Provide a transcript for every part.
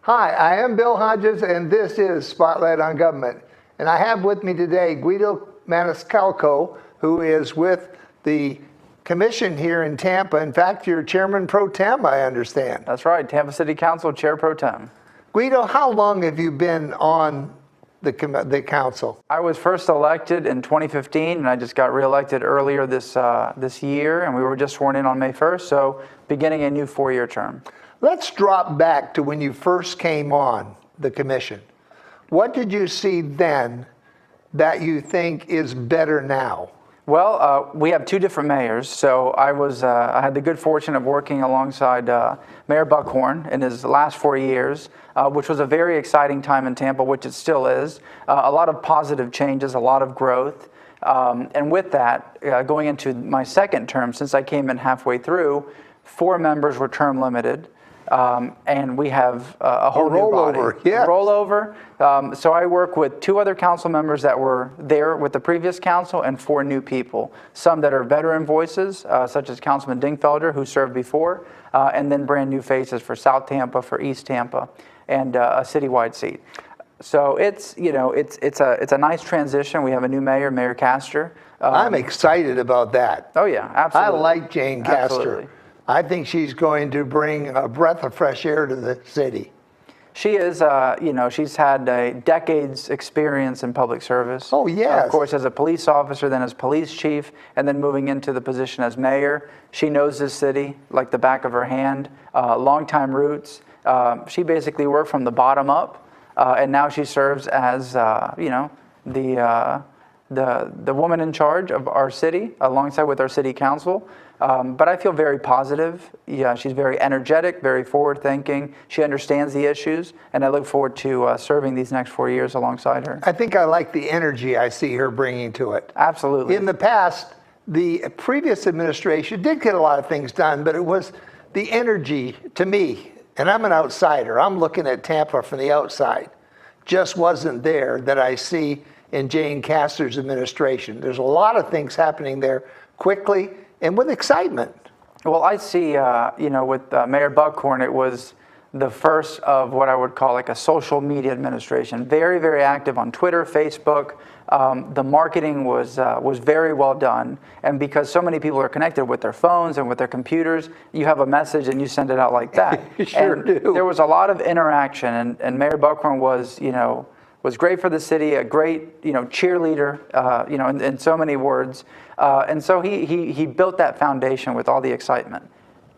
Hi, I am Bill Hodges, and this is Spotlight on Government. And I have with me today Guido Maniscalco, who is with the commission here in Tampa. In fact, you're Chairman Pro Tem, I understand. That's right, Tampa City Council Chair Pro Tem. Guido, how long have you been on the council? I was first elected in 2015, and I just got reelected earlier this year, and we were just sworn in on May 1st, so beginning a new 4-year term. Let's drop back to when you first came on the commission. What did you see then that you think is better now? Well, we have two different mayors, so I had the good fortune of working alongside Mayor Buckhorn in his last 4 years, which was a very exciting time in Tampa, which it still is. A lot of positive changes, a lot of growth. And with that, going into my second term, since I came in halfway through, 4 members were term limited. And we have a whole new body. Yes. Rollover. So I work with 2 other council members that were there with the previous council and 4 new people. Some that are veteran voices, such as Councilman Dingfelder, who served before, and then brand new faces for South Tampa, for East Tampa, and a citywide seat. So it's a nice transition. We have a new mayor, Mayor Castor. I'm excited about that. Oh yeah, absolutely. I like Jane Castor. Absolutely. I think she's going to bring a breath of fresh air to the city. She is, she's had a decade's experience in public service. Oh, yes. Of course, as a police officer, then as police chief, and then moving into the position as mayor. She knows this city like the back of her hand, longtime roots. She basically worked from the bottom up, and now she serves as, the woman in charge of our city, alongside with our city council. But I feel very positive. Yeah, she's very energetic, very forward-thinking. She understands the issues, and I look forward to serving these next 4 years alongside her. I think I like the energy I see her bringing to it. Absolutely. In the past, the previous administration did get a lot of things done, but it was the energy, to me, and I'm an outsider, I'm looking at Tampa from the outside, just wasn't there that I see in Jane Castor's administration. There's a lot of things happening there quickly and with excitement. Well, I see, with Mayor Buckhorn, it was the first of what I would call like a social media administration. Very, very active on Twitter, Facebook. The marketing was very well done. And because so many people are connected with their phones and with their computers, you have a message and you send it out like that. You sure do. There was a lot of interaction, and Mayor Buckhorn was great for the city, a great, cheerleader, in so many words. And so he built that foundation with all the excitement.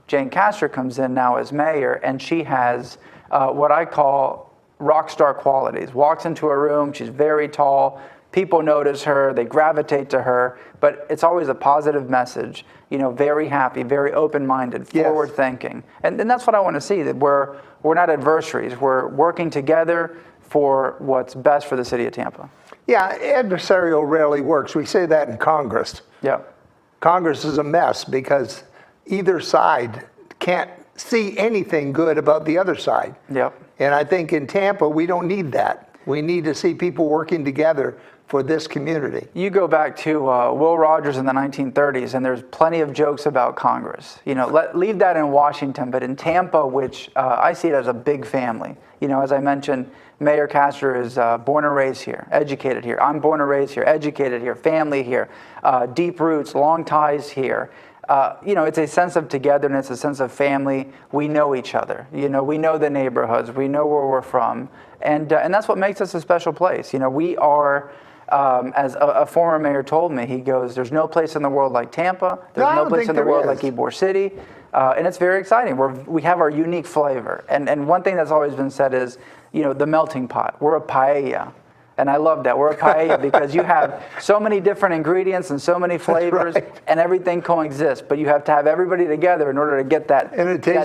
Jane Castor comes in now as mayor, and she has what I call rock star qualities. Walks into a room, she's very tall, people notice her, they gravitate to her, but it's always a positive message, very happy, very open-minded, forward-thinking. And that's what I want to see, that we're not adversaries, we're working together for what's best for the city of Tampa. Yeah, adversarial rarely works. We say that in Congress. Yeah. Congress is a mess because either side can't see anything good about the other side. Yep. And I think in Tampa, we don't need that. We need to see people working together for this community. You go back to Will Rogers in the 1930s, and there's plenty of jokes about Congress. Leave that in Washington, but in Tampa, which I see it as a big family. As I mentioned, Mayor Castor is born and raised here, educated here. I'm born and raised here, educated here, family here, deep roots, long ties here. It's a sense of togetherness, a sense of family. We know each other. We know the neighborhoods. We know where we're from. And that's what makes us a special place. We are, as a former mayor told me, he goes, there's no place in the world like Tampa. There's no place in the world like Ybor City. And it's very exciting. We have our unique flavor. And one thing that's always been said is, the melting pot. We're a paella. And I love that. We're a paella because you have so many different ingredients and so many flavors, and everything coexists. But you have to have everybody together in order to get that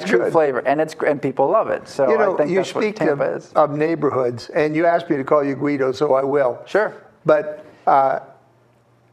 true flavor. And people love it. So I think that's what Tampa is. Of neighborhoods, and you asked me to call you Guido, so I will. Sure. But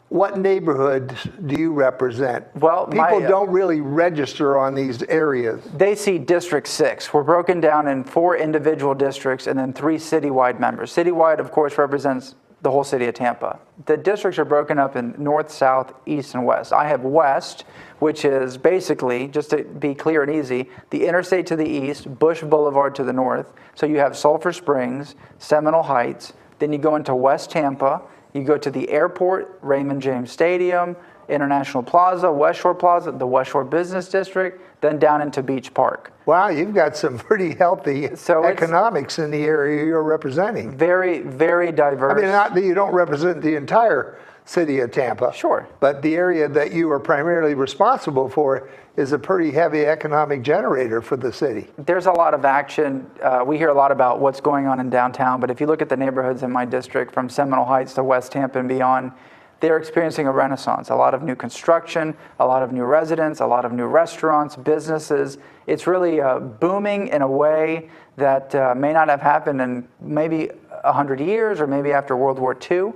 what neighborhoods do you represent? Well, people don't really register on these areas. They see District 6. We're broken down in 4 individual districts and then 3 citywide members. Citywide, of course, represents the whole city of Tampa. The districts are broken up in north, south, east, and west. I have west, which is basically, just to be clear and easy, the interstate to the east, Bush Boulevard to the north. So you have Sulphur Springs, Seminole Heights, then you go into West Tampa, you go to the airport, Raymond James Stadium, International Plaza, West Shore Plaza, the West Shore Business District, then down into Beach Park. Wow, you've got some pretty healthy economics in the area you're representing. Very, very diverse. I mean, not that you don't represent the entire city of Tampa. Sure. But the area that you are primarily responsible for is a pretty heavy economic generator for the city. There's a lot of action. We hear a lot about what's going on in downtown, but if you look at the neighborhoods in my district, from Seminole Heights to West Tampa and beyond, they're experiencing a renaissance. A lot of new construction, a lot of new residents, a lot of new restaurants, businesses. It's really booming in a way that may not have happened in maybe 100 years or maybe after World War II.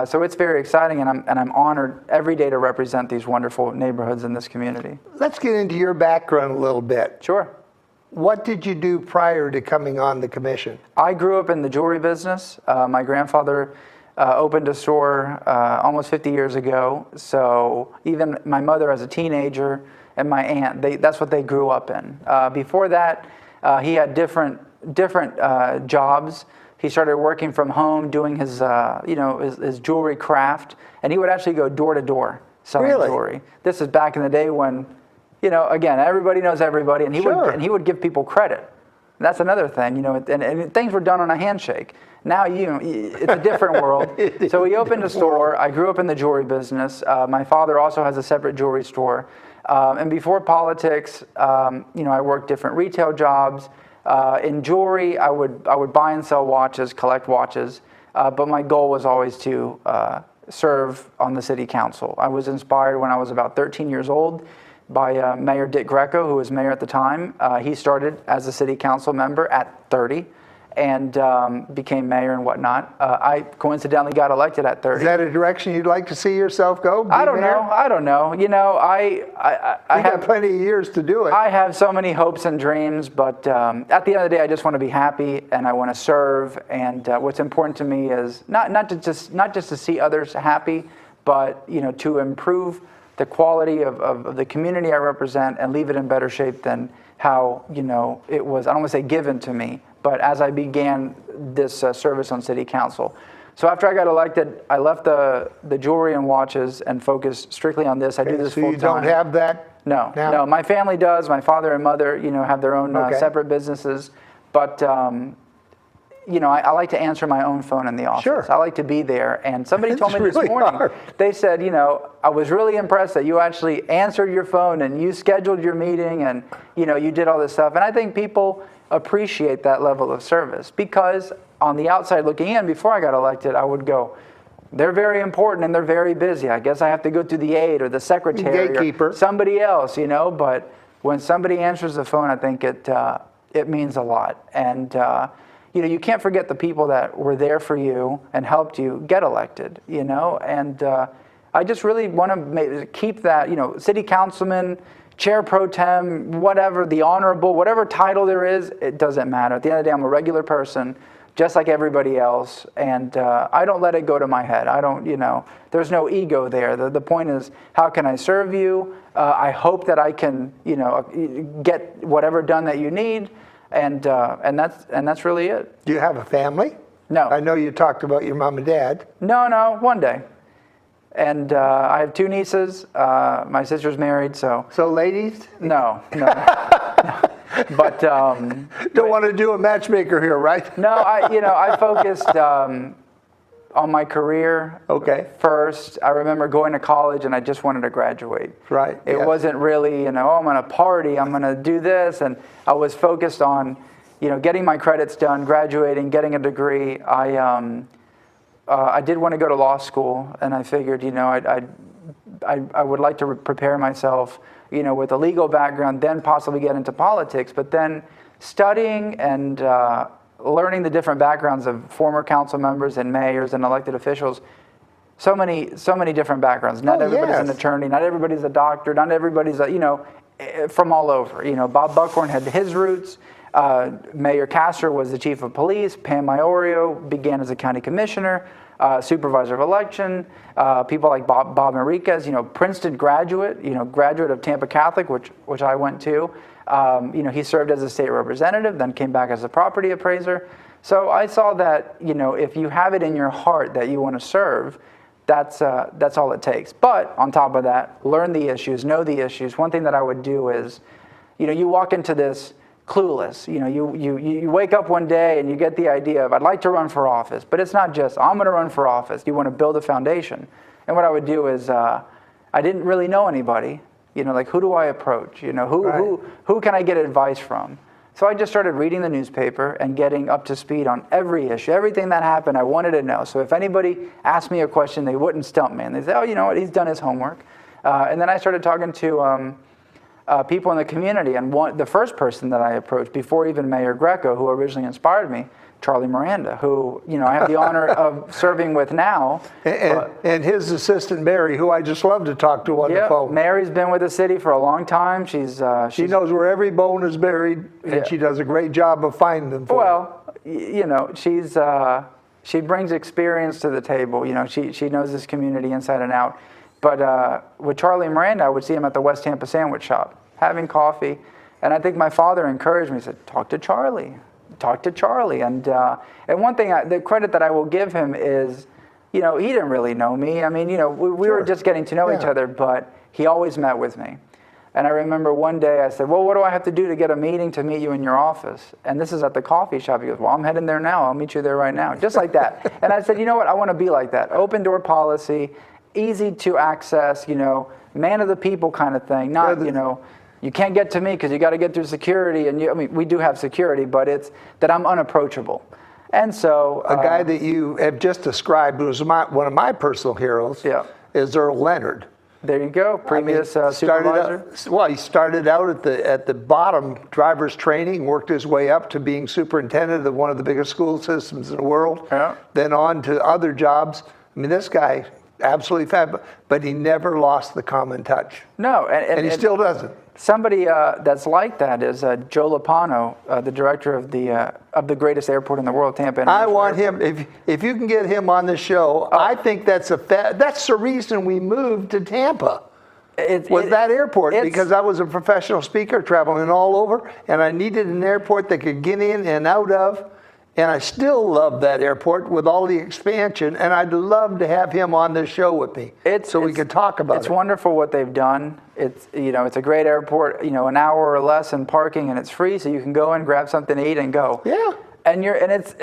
So it's very exciting, and I'm honored every day to represent these wonderful neighborhoods in this community. Let's get into your background a little bit. Sure. What did you do prior to coming on the commission? I grew up in the jewelry business. My grandfather opened a store almost 50 years ago. So even my mother as a teenager and my aunt, that's what they grew up in. Before that, he had different jobs. He started working from home, doing his his jewelry craft, and he would actually go door to door selling jewelry. This is back in the day when, again, everybody knows everybody, and he would give people credit. That's another thing, and things were done on a handshake. Now, it's a different world. So we opened a store. I grew up in the jewelry business. My father also has a separate jewelry store. And before politics, I worked different retail jobs. In jewelry, I would buy and sell watches, collect watches. But my goal was always to serve on the city council. I was inspired when I was about 13 years old by Mayor Dick Greco, who was mayor at the time. He started as a city council member at 30 and became mayor and whatnot. I coincidentally got elected at 30. Is that a direction you'd like to see yourself go? I don't know. I have plenty of years to do it. I have so many hopes and dreams, but at the end of the day, I just want to be happy and I want to serve. And what's important to me is not just to see others happy, but to improve the quality of the community I represent and leave it in better shape than how it was. I don't want to say given to me, but as I began this service on city council. So after I got elected, I left the jewelry and watches and focused strictly on this. I do this full time. So you don't have that? No. My family does. My father and mother, have their own separate businesses. But I like to answer my own phone in the office. Sure. I like to be there. And somebody told me this morning, they said, I was really impressed that you actually answered your phone and you scheduled your meeting and, you did all this stuff. And I think people appreciate that level of service because on the outside looking in, before I got elected, I would go, they're very important and they're very busy. I guess I have to go through the aide or the secretary gatekeeper. Or somebody else, but when somebody answers the phone, I think it means a lot. And, you can't forget the people that were there for you and helped you get elected, and I just really want to keep that, city councilman, chair pro tem, whatever, the honorable, whatever title there is, it doesn't matter. At the end of the day, I'm a regular person, just like everybody else, and I don't let it go to my head. I don't, there's no ego there. The point is, how can I serve you? I hope that I can, get whatever done that you need. And that's really it. Do you have a family? No. I know you talked about your mom and dad. No, one day. And I have 2 nieces. My sister's married, so. So ladies? No. But don't want to do a matchmaker here, right? No, I focused on my career first. I remember going to college and I just wanted to graduate. Right. It wasn't really, I'm going to party, I'm going to do this. And I was focused on, getting my credits done, graduating, getting a degree. I did want to go to law school, and I figured, I would like to prepare myself, with a legal background, then possibly get into politics. But then studying and learning the different backgrounds of former council members and mayors and elected officials, so many different backgrounds. Not everybody's an attorney, not everybody's a doctor, not everybody's from all over. Bob Buckhorn had his roots. Mayor Castor was the chief of police. Pam Iorio began as a county commissioner. supervisor of election, people like Bob Enriquez, Princeton graduate, graduate of Tampa Catholic, which I went to. He served as a state representative, then came back as a property appraiser. So I saw that, if you have it in your heart that you want to serve, that's all it takes. But on top of that, learn the issues, know the issues. One thing that I would do is, you walk into this clueless. You wake up one day and you get the idea of, I'd like to run for office. But it's not just, I'm going to run for office. You want to build a foundation. And what I would do is, I didn't really know anybody. Like, who do I approach? Who can I get advice from? So I just started reading the newspaper and getting up to speed on every issue. Everything that happened, I wanted to know. So if anybody asked me a question, they wouldn't stump me. And they'd say, oh, you know what, he's done his homework. And then I started talking to people in the community. And the first person that I approached, before even Mayor Greco, who originally inspired me, Charlie Miranda, who I have the honor of serving with now. And his assistant, Mary, who I just love to talk to on the phone. Mary's been with the city for a long time. She knows where every bone is buried, and she does a great job of finding them for she brings experience to the table. She knows this community inside and out. But with Charlie Miranda, I would see him at the West Tampa Sandwich Shop, having coffee. And I think my father encouraged me, he said, talk to Charlie. And one thing, the credit that I will give him is, he didn't really know me. I mean, we were just getting to know each other, but he always met with me. And I remember one day I said, well, what do I have to do to get a meeting to meet you in your office? And this is at the coffee shop. He goes, well, I'm heading there now. I'll meet you there right now. Just like that. And I said, you know what? I want to be like that. Open door policy, easy to access, man of the people kind of thing. Not, you can't get to me because you got to get through security. And we do have security, but it's that I'm unapproachable. And so a guy that you have just described was one of my personal heroes. Is Earl Leonard. There you go, previous supervisor. He started out at the bottom, driver's training, worked his way up to being superintendent of one of the biggest school systems in the world. Then on to other jobs. I mean, this guy, absolutely fab, but he never lost the common touch. No, and he still doesn't. Somebody that's like that is Joe Lopano, the director of the greatest airport in the world, Tampa International I want Airport. him. If you can get him on the show, I think that's the reason we moved to Tampa. That airport, because I was a professional speaker traveling all over, and I needed an airport that could get in and out of. And I still love that airport with all the expansion, and I'd love to have him on this show with me so we could talk about it. It's wonderful what they've done. It's it's a great airport, an hour or less in parking, and it's free, so you can go in, grab something to eat, and go. Yeah. And it's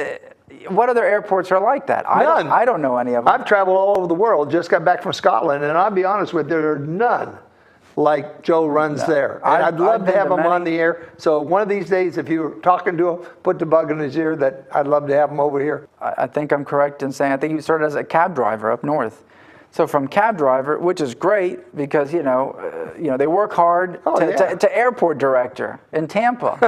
what other airports are like that? None. I don't know any of them. I've traveled all over the world, just got back from Scotland, and I'll be honest with you, there are none like Joe runs there. And I'd love to have him on the air. So one of these days, if you're talking to him, put the bug in his ear that I'd love to have him over here. I think I'm correct in saying I think you started as a cab driver up north. So from cab driver, which is great because they work hard to airport director in Tampa,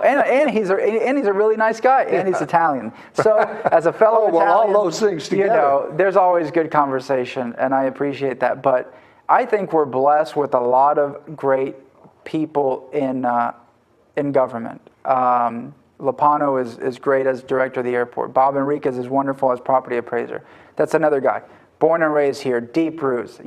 and he's a really nice guy, and he's Italian. So as a fellow Italian, all those things together, there's always good conversation, and I appreciate that. But I think we're blessed with a lot of great people in government. Lopano is great as director of the airport. Bob Enriquez is wonderful as property appraiser. That's another guy. Born and raised here, deep roots.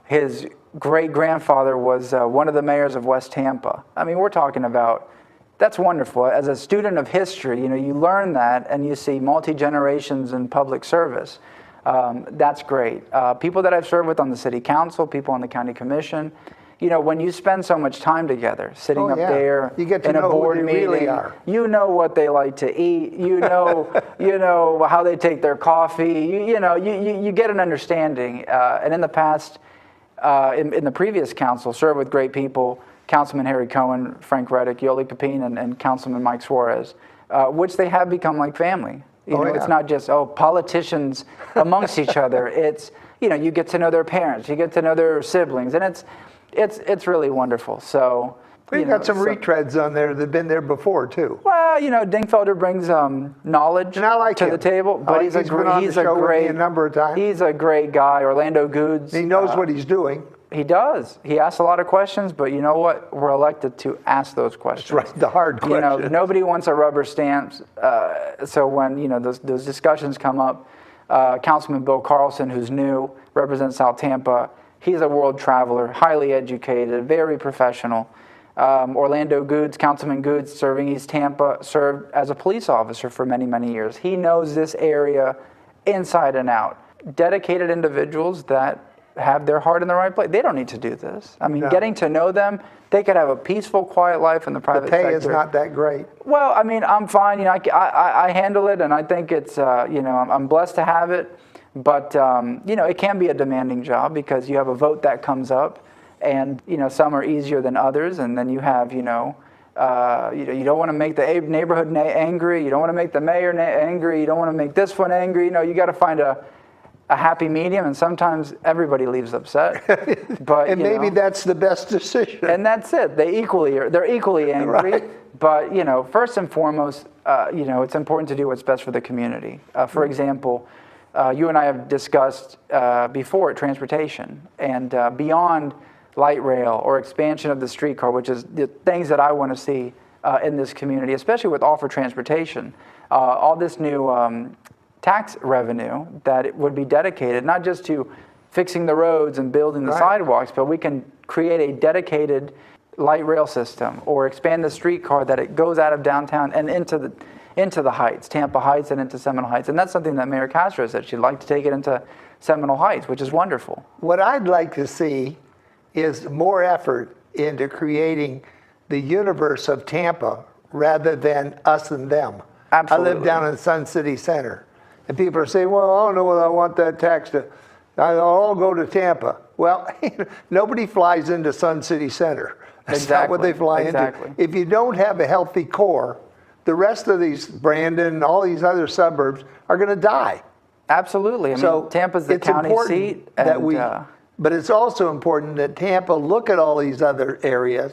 His great-grandfather was one of the mayors of West Tampa. I mean, we're talking about, that's wonderful. As a student of history, you learn that and you see multi-generations in public service. That's great. People that I've served with on the city council, people on the county commission, when you spend so much time together, sitting up there you get to in a know board who they meeting, really are. you know what they like to eat, you know how they take their coffee, you get an understanding. And in the past, in the previous council, served with great people, Councilman Harry Cohen, Frank Reddick, Yoli Capine, and Councilman Mike Suarez, which they have become like family. It's not just, politicians amongst each other. It's, you get to know their parents, you get to know their siblings, and it's really wonderful. So we've got some retreads on there that've been there before too. Well, Dingfelder brings knowledge and I like to him. the table, but he's a great a number of times. He's a great guy. Orlando Goods. He knows what he's doing. He does. He asks a lot of questions, but you know what? We're elected to ask those questions. That's right, the hard questions. Nobody wants a rubber stamp. So when those discussions come up, Councilman Bill Carlson, who's new, represents South Tampa. He's a world traveler, highly educated, very professional. Orlando Goods, Councilman Goods, serving East Tampa, served as a police officer for many, many years. He knows this area inside and out. Dedicated individuals that have their heart in the right place. They don't need to do this. I mean, No. getting to know them, they could have a peaceful, quiet life in the private The pay sector. is not that great. Well, I mean, I'm fine. You know, I handle it, and I think it's, you know, I'm blessed to have it. But, you know, it can be a demanding job because you have a vote that comes up, and, you know, some are easier than others. And then you have, you don't want to make the neighborhood angry. You don't want to make the mayor angry. You don't want to make this one angry. You know, you got to find a happy medium, and sometimes everybody leaves upset. But And maybe that's the best decision. and that's it. They're equally angry. Right. But, you know, first and foremost, you know, it's important to do what's best for the community. For example, you and I have discussed before transportation, and beyond light rail or expansion of the streetcar, which is the things that I want to see in this community, especially with offer transportation. All this new tax revenue that it would be dedicated not just to fixing the roads and building the Right. sidewalks, but we can create a dedicated light rail system or expand the streetcar that it goes out of downtown and into the Heights, Tampa Heights and into Seminole Heights. And that's something that Mayor Castro said she'd like to take it into Seminole Heights, which is wonderful. What I'd like to see is more effort into creating the universe of Tampa rather than us and them. Absolutely. I live down in Sun City Center, and people are saying, well, I don't know whether I want that tax to, I'll all go to Tampa. Well, nobody flies into Sun City Center. That's not what they fly into. If you don't have a healthy core, the rest of these, Brandon, all these other suburbs are going to die. Absolutely. I mean, Tampa's the it's county important seat. that And, but it's also important that Tampa look at all these other areas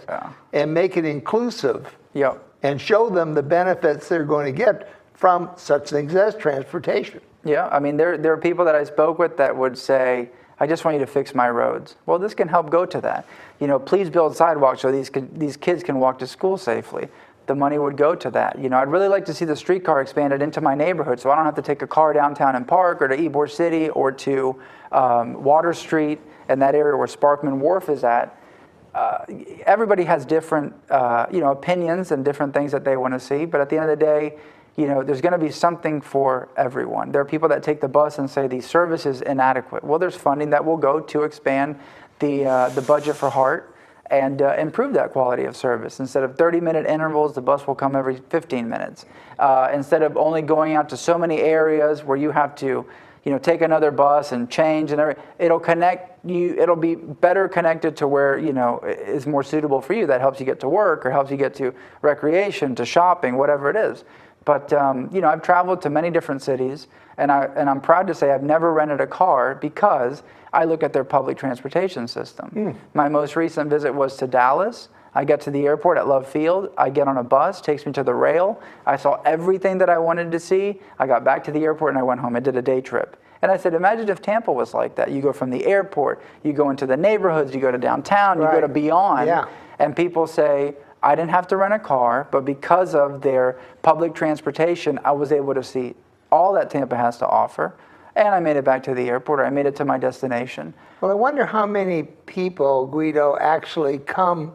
and make it inclusive Yep. and show them the benefits they're going to get from such things as transportation. Yeah, I mean, there are people that I spoke with that would say, I just want you to fix my roads. Well, this can help go to that. You know, please build sidewalks so these kids can walk to school safely. The money would go to that. You know, I'd really like to see the streetcar expanded into my neighborhood so I don't have to take a car downtown and park or to Ybor City or to Water Street and that area where Sparkman Wharf is at. Everybody has different, you know, opinions and different things that they want to see. But at the end of the day, you know, there's going to be something for everyone. There are people that take the bus and say the service is inadequate. Well, there's funding that will go to expand the budget for HART and improve that quality of service. Instead of 30-minute intervals, the bus will come every 15 minutes. Instead of only going out to so many areas where you have to, you know, take another bus and change and everything, it'll connect you. It'll be better connected to where, you know, is more suitable for you. That helps you get to work or helps you get to recreation, to shopping, whatever it is. But you know, I've traveled to many different cities, and I'm proud to say I've never rented a car because I look at their public transportation system. My most recent visit was to Dallas. I get to the airport at Love Field. I get on a bus, takes me to the rail. I saw everything that I wanted to see. I got back to the airport and I went home. I did a day trip. And I said, imagine if Tampa was like that. You go from the airport, you go into the neighborhoods, you go to downtown, you go to beyond, and people say, I didn't have to rent a car, but because of their public transportation, I was able to see all that Tampa has to offer. And I made it back to the airport, or I made it to my destination. Well, I wonder how many people, Guido, actually come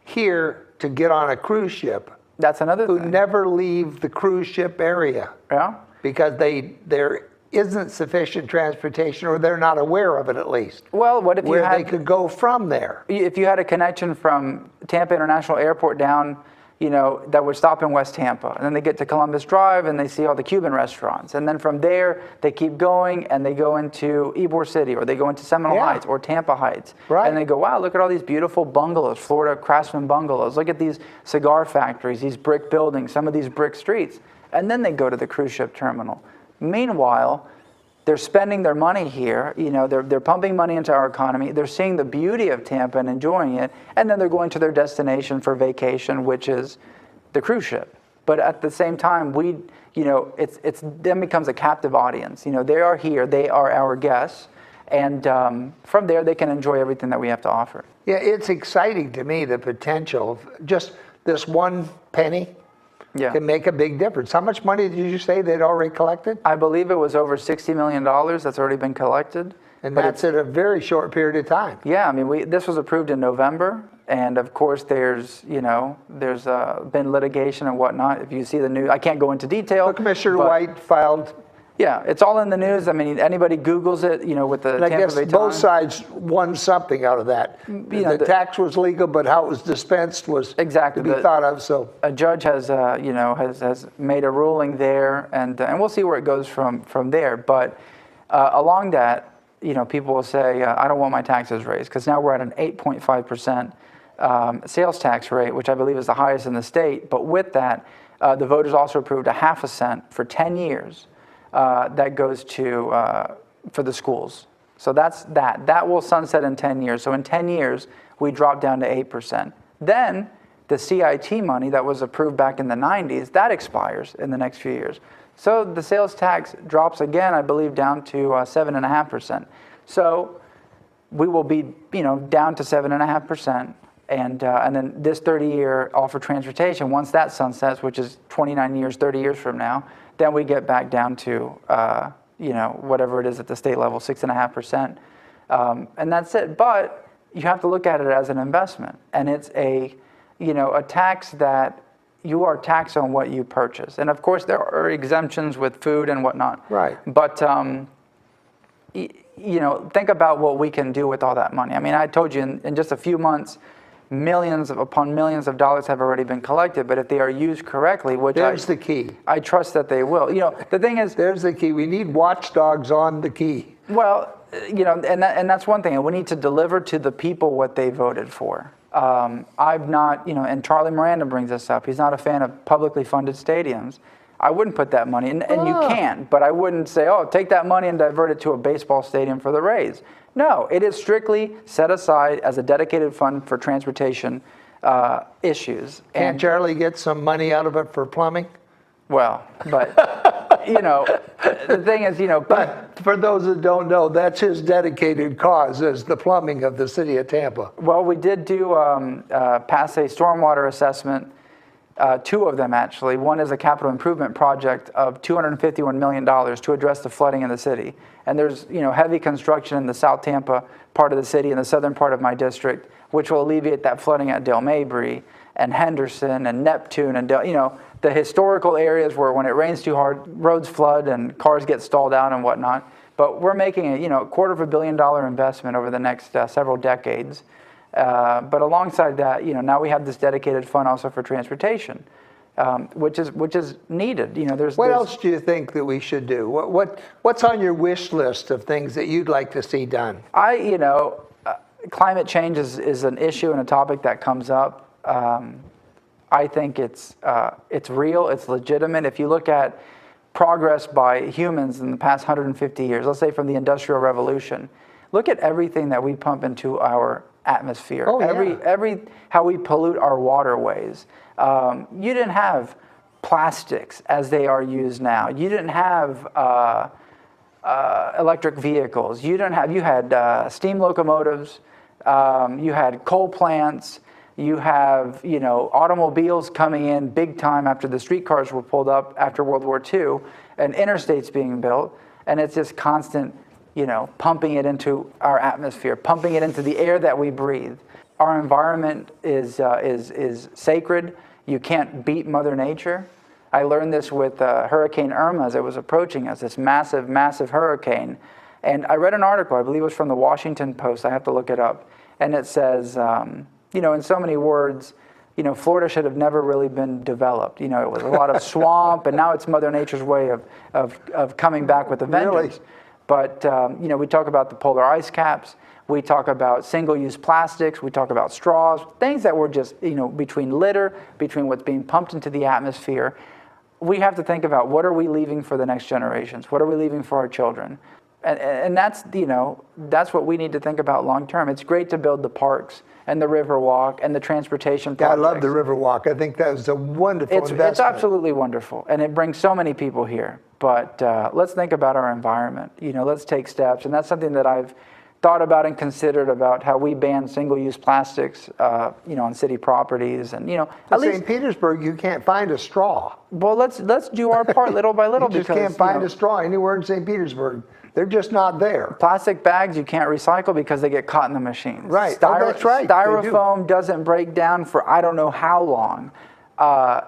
here to get on a cruise ship. That's another thing. Who never leave the cruise ship area. Yeah. Because there isn't sufficient transportation, or they're not aware of it at least. Well, what if you where had, they could go from there? If you had a connection from Tampa International Airport down, you know, that would stop in West Tampa, and then they get to Columbus Drive and they see all the Cuban restaurants, and then from there they keep going and they go into Ybor City, or they go into Seminole Heights or Tampa Heights, and they go, wow, look at all these beautiful bungalows, Florida Craftsman bungalows, look at these cigar factories, these brick buildings, some of these brick streets, and then they go to the cruise ship terminal. Meanwhile, they're spending their money here, you know, they're pumping money into our economy, they're seeing the beauty of Tampa and enjoying it, and then they're going to their destination for vacation, which is the cruise ship. But at the same time, you know, it's then becomes a captive audience. You know, they are here, they are our guests, and from there they can enjoy everything that we have to offer. Yeah, it's exciting to me, the potential of just this one penny can make a big difference. How much money did you say they'd already collected? I believe it was over $60 million that's already been collected. And that's in a very short period of time. Yeah, I mean, this was approved in November, and of course, there's been litigation and whatnot. If you see the news, I can't go into detail. But Commissioner White filed. Yeah, it's all in the news. I mean, anybody Googles it, with the And I Tampa guess Bay both Times. sides won something out of that. The tax was legal, but how it was dispensed was Exactly. to be thought of. So A judge has, has made a ruling there, and we'll see where it goes from there. But along that, people will say, I don't want my taxes raised, because now we're at an 8.5% sales tax rate, which I believe is the highest in the state. But with that, the voters also approved a half a cent for 10 years that goes to for the schools. So that will sunset in 10 years. So in 10 years, we drop down to 8%. Then the CIT money that was approved back in the 90s, that expires in the next few years. So the sales tax drops again, I believe, down to 7.5%. So we will be, down to 7.5%, and then this 30-year offer transportation. Once that sunsets, which is 29 years, 30 years from now, then we get back down to, whatever it is at the state level, 6.5%, and that's it. But you have to look at it as an investment, and it's a tax that you are taxed on what you purchase. And of course, there are exemptions with food and whatnot. Right. But, think about what we can do with all that money. I mean, I told you in just a few months, millions upon millions of dollars have already been collected. But if they are used correctly, which there's the key. I trust that they will. The thing is, There's the key. We need watchdogs on the key. well, and that's one thing. And we need to deliver to the people what they voted for. I've not, and Charlie Miranda brings this up. He's not a fan of publicly funded stadiums. I wouldn't put that money, and you can, but I wouldn't say, take that money and divert it to a baseball stadium for the Rays. No, it is strictly set aside as a dedicated fund for transportation issues. Can't Charlie get some money out of it for plumbing? Well, but, the thing is, But for those that don't know, that's his dedicated cause, is the plumbing of the city of Tampa. well, we did do pass a stormwater assessment, two of them actually. One is a capital improvement project of $251 million to address the flooding in the city. And there's heavy construction in the South Tampa part of the city and the southern part of my district, which will alleviate that flooding at Del Mabry and Henderson and Neptune and the historical areas where when it rains too hard, roads flood and cars get stalled out and whatnot. But we're making a $250 million investment over the next several decades. But alongside that, now we have this dedicated fund also for transportation, which is needed. What else do you think that we should do? What's on your wish list of things that you'd like to see done? Climate change is an issue and a topic that comes up. I think it's real, it's legitimate. If you look at progress by humans in the past 150 years, let's say from the Industrial Revolution, look at everything that we pump into our atmosphere. Oh, yeah. How we pollute our waterways. You didn't have plastics as they are used now. You didn't have electric vehicles. You had steam locomotives. You had coal plants. You have, automobiles coming in big time after the streetcars were pulled up after World War II, and interstates being built, and it's just constant, pumping it into our atmosphere, pumping it into the air that we breathe. Our environment is sacred. You can't beat Mother Nature. I learned this with Hurricane Irma as it was approaching us, this massive, massive hurricane. And I read an article, I believe it was from the Washington Post, I have to look it up, and it says, in so many words, Florida should have never really been developed. It was a lot of swamp, and now it's Mother Nature's way of coming back with a vengeance. Really? But, we talk about the polar ice caps. We talk about single-use plastics. We talk about straws, things that were just, between litter, between what's being pumped into the atmosphere. We have to think about what are we leaving for the next generations? What are we leaving for our children? And that's, that's what we need to think about long term. It's great to build the parks and the river walk and the transportation projects. I love the river walk. I think that was a wonderful investment. It's absolutely wonderful, and it brings so many people here. But let's think about our environment. Let's take steps, and that's something that I've thought about and considered about how we ban single-use plastics, on city properties, and In at least. St. Petersburg, you can't find a straw. Well, let's do our part little by little. You just because can't find a straw anywhere in St. Petersburg. They're just not there. plastic bags you can't recycle because they get caught in the machines. Right. Oh, that's right. They do. Styrofoam doesn't break down for I don't know how long.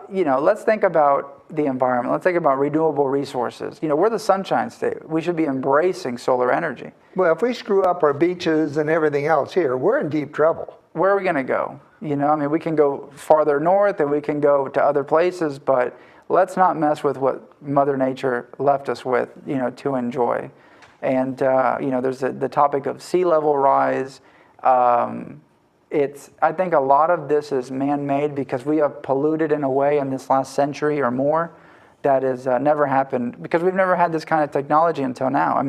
Let's think about the environment. Let's think about renewable resources. We're the Sunshine State. We should be embracing solar energy. Well, if we screw up our beaches and everything else here, we're in deep trouble. Where are we going to go? We can go farther north and we can go to other places, but let's not mess with what Mother Nature left us with, to enjoy. And, there's the topic of sea level rise. I think a lot of this is man-made because we have polluted in a way in this last century or more that has never happened because we've never had this kind of technology until now.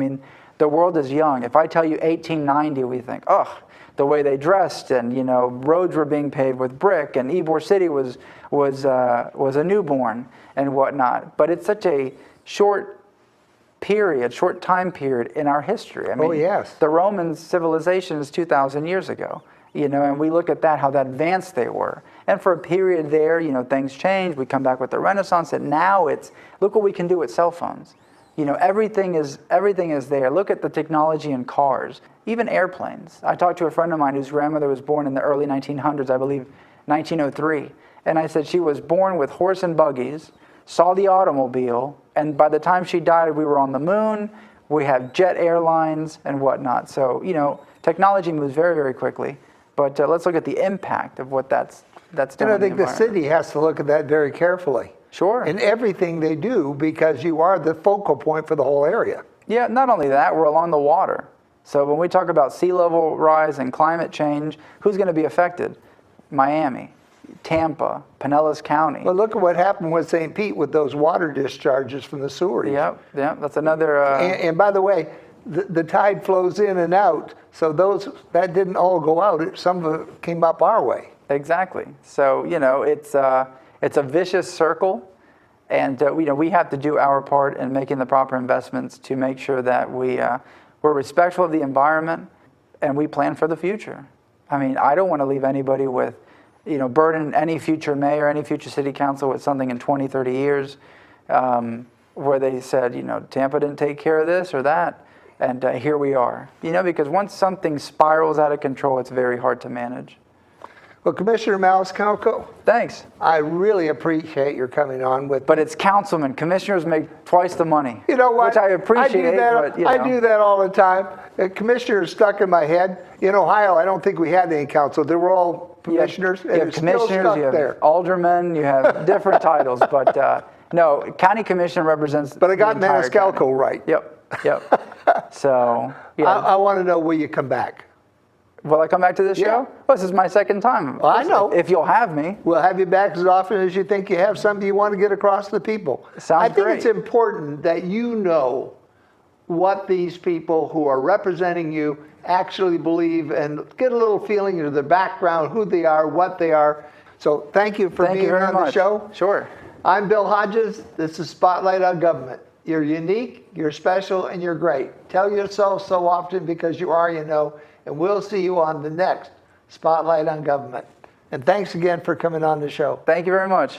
The world is young. If I tell you 1890, we think, the way they dressed and, roads were being paved with brick and Ybor City was a newborn and whatnot. But it's such a short time period in our history. Oh, yes. The Roman civilization is 2,000 years ago. And we look at that, how advanced they were. And for a period there, things changed. We come back with the Renaissance, and now look what we can do with cell phones. Everything is there. Look at the technology in cars, even airplanes. I talked to a friend of mine whose grandmother was born in the early 1900s, I believe 1903. And I said she was born with horse and buggies, saw the automobile, and by the time she died, we were on the moon. We have jet airlines and whatnot. So, technology moves very, very quickly. But let's look at the impact of what that's done. And I think the city has to look at that very carefully. Sure. In everything they do, because you are the focal point for the whole area. Yeah, not only that, we're along the water. So when we talk about sea level rise and climate change, who's going to be affected? Miami, Tampa, Pinellas County. Well, look at what happened with St. Pete with those water discharges from the sewerage. Yep, that's another... And by the way, the tide flows in and out, so that didn't all go out. Some of it came up our way. Exactly. So, it's a vicious circle, and we have to do our part in making the proper investments to make sure that we're respectful of the environment and we plan for the future. I don't want to leave anybody with, burden any future mayor, any future city council with something in 20, 30 years where they said, Tampa didn't take care of this or that, and here we are. Because once something spirals out of control, it's very hard to manage. Well, Commissioner Maniscalco, thanks. I really appreciate your coming on with. But it's councilmen. Commissioners make twice the money. You know what? Which I appreciate. I do that all the time. Commissioner is stuck in my head. In Ohio, I don't think we had any council. They were all commissioners. You have commissioners, you have aldermen, you have different titles. But no, county commissioner represents. But I got Maniscalco right. Yep. So yeah. I want to know, will you come back? Will I come back to this Yeah. show? Well, this is my second time. Well, I know. If you'll have me. We'll have you back as often as you think you have something you want to get across to the people. Sounds I think great. it's important that you know what these people who are representing you actually believe and get a little feeling into their background, who they are, what they are. So thank you for being on the show. Sure. I'm Bill Hodges. This is Spotlight on Government. You're unique, you're special, and you're great. Tell yourself so often because you are, and we'll see you on the next Spotlight on Government. And thanks again for coming on the show. Thank you very much.